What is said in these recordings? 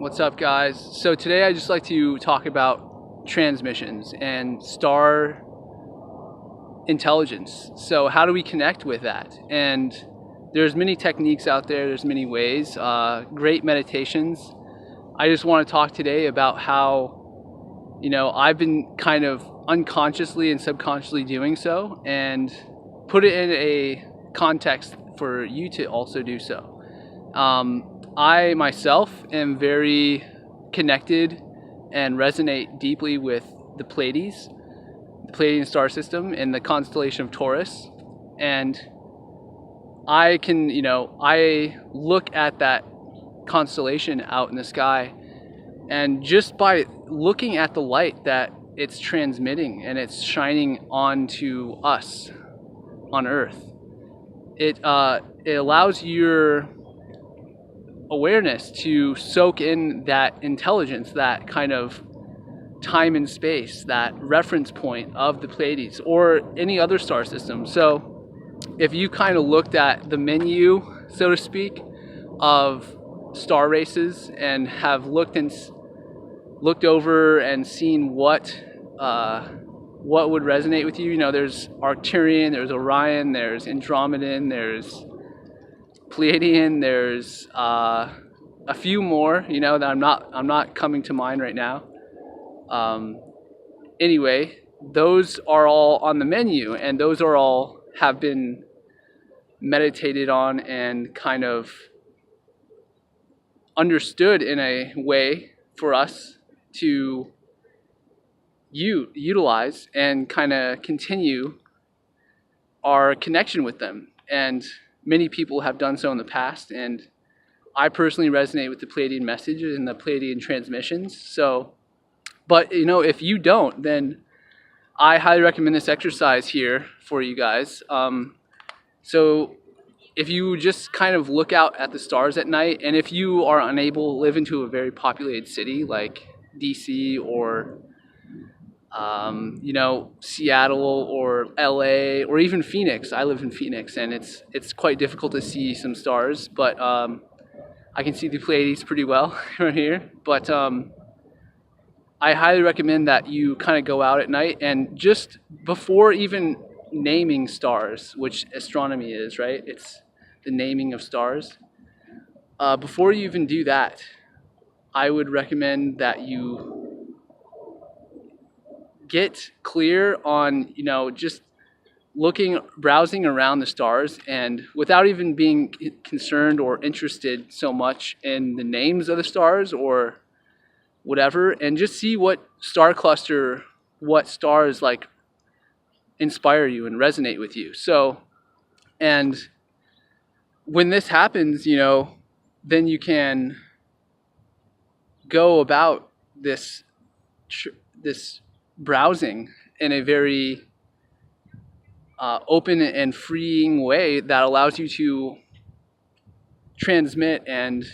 What's up, guys? So today I just like to talk about transmissions and star intelligence. So how do we connect with that? And there's many techniques out there, there's many ways, great meditations. I just want to talk today about how, I've been kind of unconsciously and subconsciously doing so, and put it in a context for you to also do so. I myself am very connected and resonate deeply with the Pleiadian star system and the constellation of Taurus. And I look at that constellation out in the sky, and just by looking at the light that it's transmitting and it's shining onto us on Earth, it allows your awareness to soak in that intelligence, that kind of time and space, that reference point of the Pleiades or any other star system. So if you kind of looked at the menu, so to speak, of star races and have looked over and seen what would resonate with you, there's Arcturian, there's Orion, there's Andromedan, there's Pleiadian, there's a few more, that I'm not coming to mind right now. Anyway, those are all on the menu, and those are all have been meditated on and kind of understood in a way for us to utilize and kind of continue our connection with them. And many people have done so in the past, and I personally resonate with the Pleiadian message and the Pleiadian transmissions. So, but if you don't, then I highly recommend this exercise here for you guys. So if you just kind of look out at the stars at night, and if you are unable to live into a very populated city like DC or Seattle or LA or even Phoenix. I live in Phoenix, and it's quite difficult to see some stars, but I can see the Pleiades pretty well right here. But I highly recommend that you kind of go out at night, and just before even naming stars, which astronomy is, right? It's the naming of stars. Before you even do that, I would recommend that you get clear on, just browsing around the stars, and without even being concerned or interested so much in the names of the stars or whatever, and just see what star cluster, what stars like inspire you and resonate with you. So, and when this happens, then you can go about this browsing in a very open and freeing way that allows you to transmit and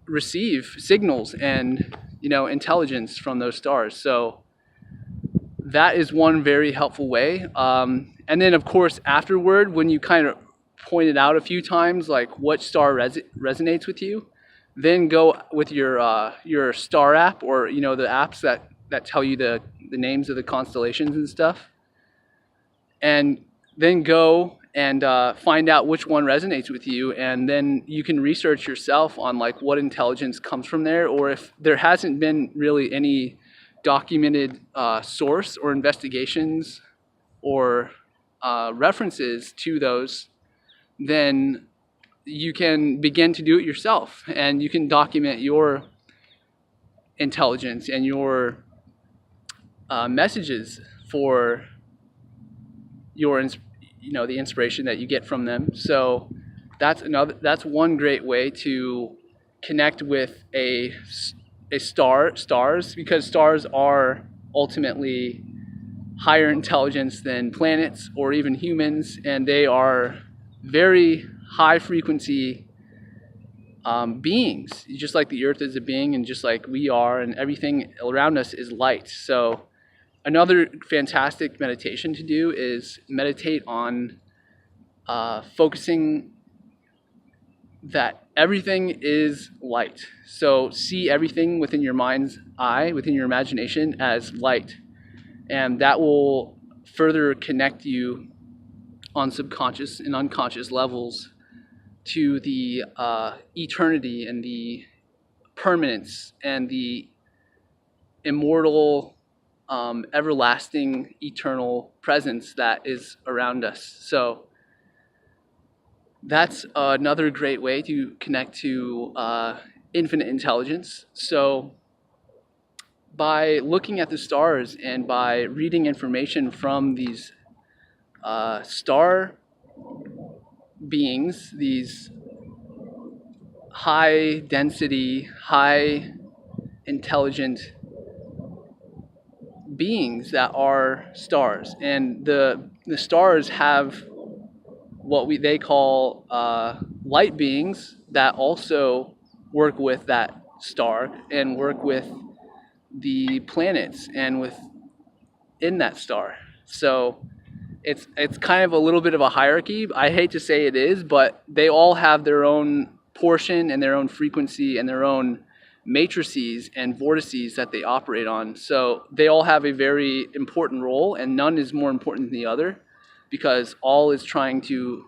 receive signals and intelligence from those stars. So that is one very helpful way. And then of course afterward, when you kind of point it out a few times, like what star resonates with you, then go with your star app, or the apps that tell you the names of the constellations and stuff, and then go and find out which one resonates with you, and then you can research yourself on like what intelligence comes from there, or if there hasn't been really any documented source or investigations or references to those, then you can begin to do it yourself, and you can document your intelligence and your messages for your the inspiration that you get from them. So that's one great way to connect with stars, because stars are ultimately higher intelligence than planets or even humans, and they are very high frequency beings, just like the earth is a being, and just like we are, and everything around us is light. So another fantastic meditation to do is meditate on focusing that everything is light. So see everything within your mind's eye, within your imagination, as light. And that will further connect you on subconscious and unconscious levels to the eternity and the permanence and the immortal, everlasting, eternal presence that is around us. So that's another great way to connect to infinite intelligence. So by looking at the stars and by reading information from these star beings, these high density, high intelligent beings that are stars, and the stars have what they call light beings that also work with that star and work with the planets and within that star. So it's kind of a little bit of a hierarchy. I hate to say it is, but they all have their own portion and their own frequency and their own matrices and vortices that they operate on. So they all have a very important role, and none is more important than the other, because all is trying to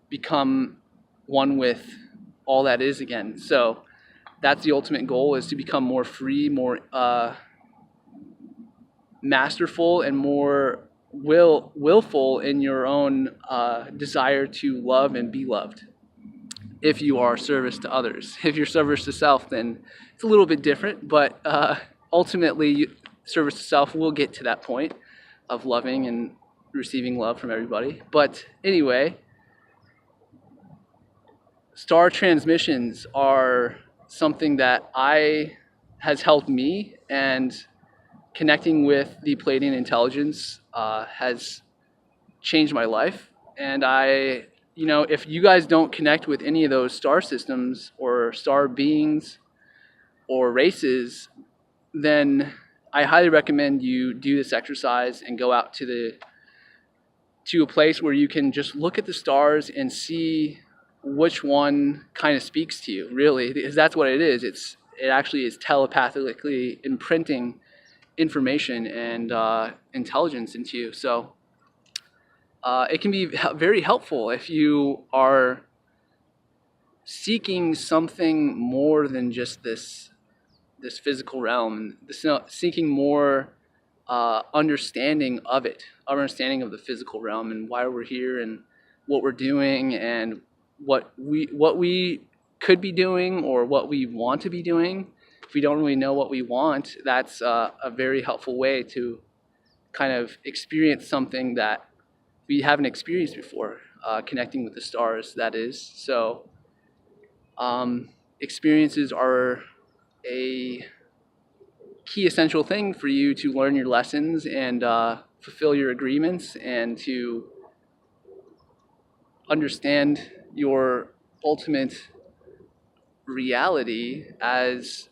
become one with all that is again. So that's the ultimate goal, is to become more free, more masterful, and more willful in your own desire to love and be loved. If you are service to others, if you're service to self, then it's a little bit different. But ultimately, service to self will get to that point of loving and receiving love from everybody. But anyway, star transmissions are something that has helped me, and connecting with the Pleiadian intelligence has changed my life. And if you guys don't connect with any of those star systems or star beings or races, then I highly recommend you do this exercise and go out to a place where you can just look at the stars and see which one kind of speaks to you, really, because that's what it is. It actually is telepathically imprinting information and intelligence into you. So it can be very helpful if you are seeking something more than just this physical realm, seeking more understanding of it, understanding of the physical realm and why we're here and what we're doing and what we could be doing or what we want to be doing. If we don't really know what we want, that's a very helpful way to kind of experience something that we haven't experienced before, connecting with the stars, that is. So experiences are a key essential thing for you to learn your lessons and fulfill your agreements and to understand your ultimate reality as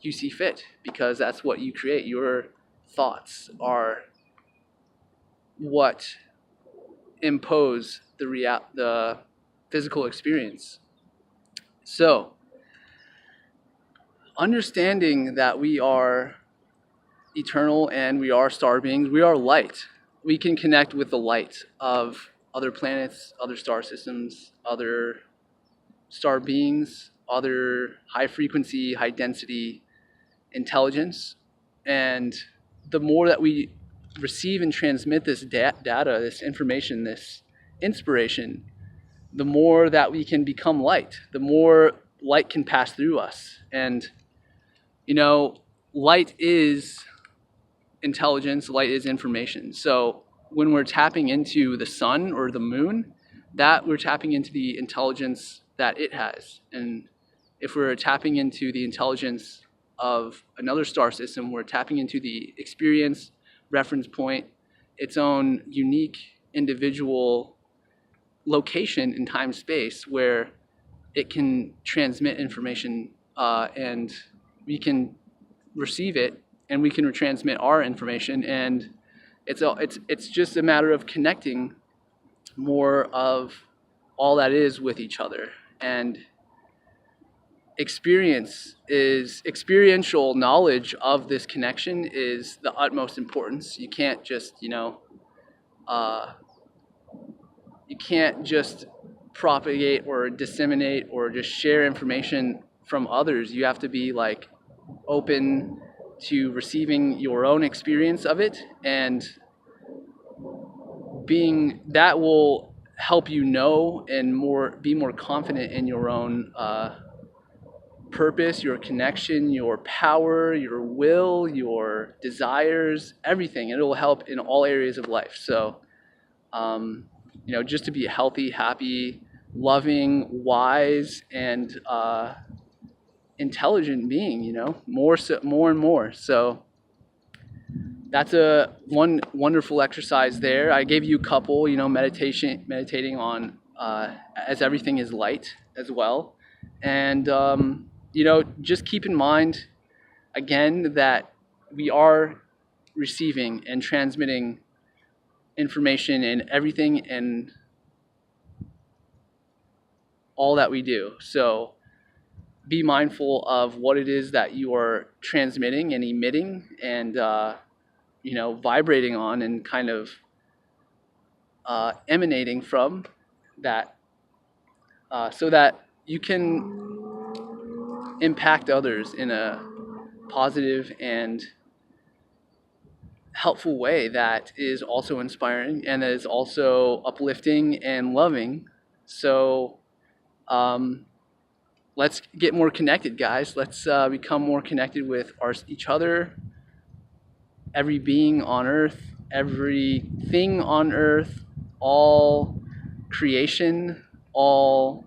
you see fit, because that's what you create. Your thoughts are what impose the physical experience. So, understanding that we are eternal and we are star beings, we are light. We can connect with the light of other planets, other star systems, other star beings, other high frequency, high density intelligence. And the more that we receive and transmit this data, this information, this inspiration, the more that we can become light, the more light can pass through us. And, light is intelligence, light is information. So when we're tapping into the sun or the moon, that we're tapping into the intelligence that it has. And if we're tapping into the intelligence of another star system, we're tapping into the experience, reference point, its own unique individual location in time space where it can transmit information and we can receive it and we can retransmit our information. And it's just a matter of connecting more of all that is with each other. And experiential knowledge of this connection is the utmost importance. You can't just, you can't just propagate or disseminate or just share information from others. You have to be like open to receiving your own experience of it, and being that will help you know and be more confident in your own purpose, your connection, your power, your will, your desires, everything. It will help in all areas of life. So just to be a healthy, happy, loving, wise, and intelligent being, more and more. So that's one wonderful exercise there. I gave you a couple, meditating on as everything is light as well. And, just keep in mind, again, that we are receiving and transmitting information in everything and all that we do. So be mindful of what it is that you are transmitting and emitting and, vibrating on and kind of emanating from that, so that you can impact others in a positive and helpful way that is also inspiring and that is also uplifting and loving. So let's get more connected, guys. Let's become more connected with each other, every being on earth, everything on earth, all creation, all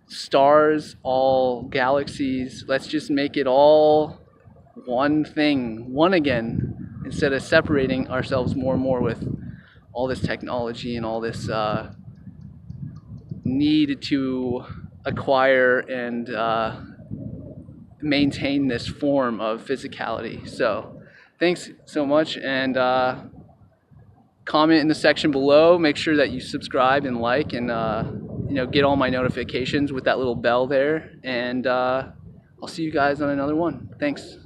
stars, all galaxies. Let's just make it all one thing, one again, instead of separating ourselves more and more with all this technology and all this need to acquire and maintain this form of physicality. So thanks so much, and comment in the section below. Make sure that you subscribe and like, and get all my notifications with that little bell there. And I'll see you guys on another one. Thanks.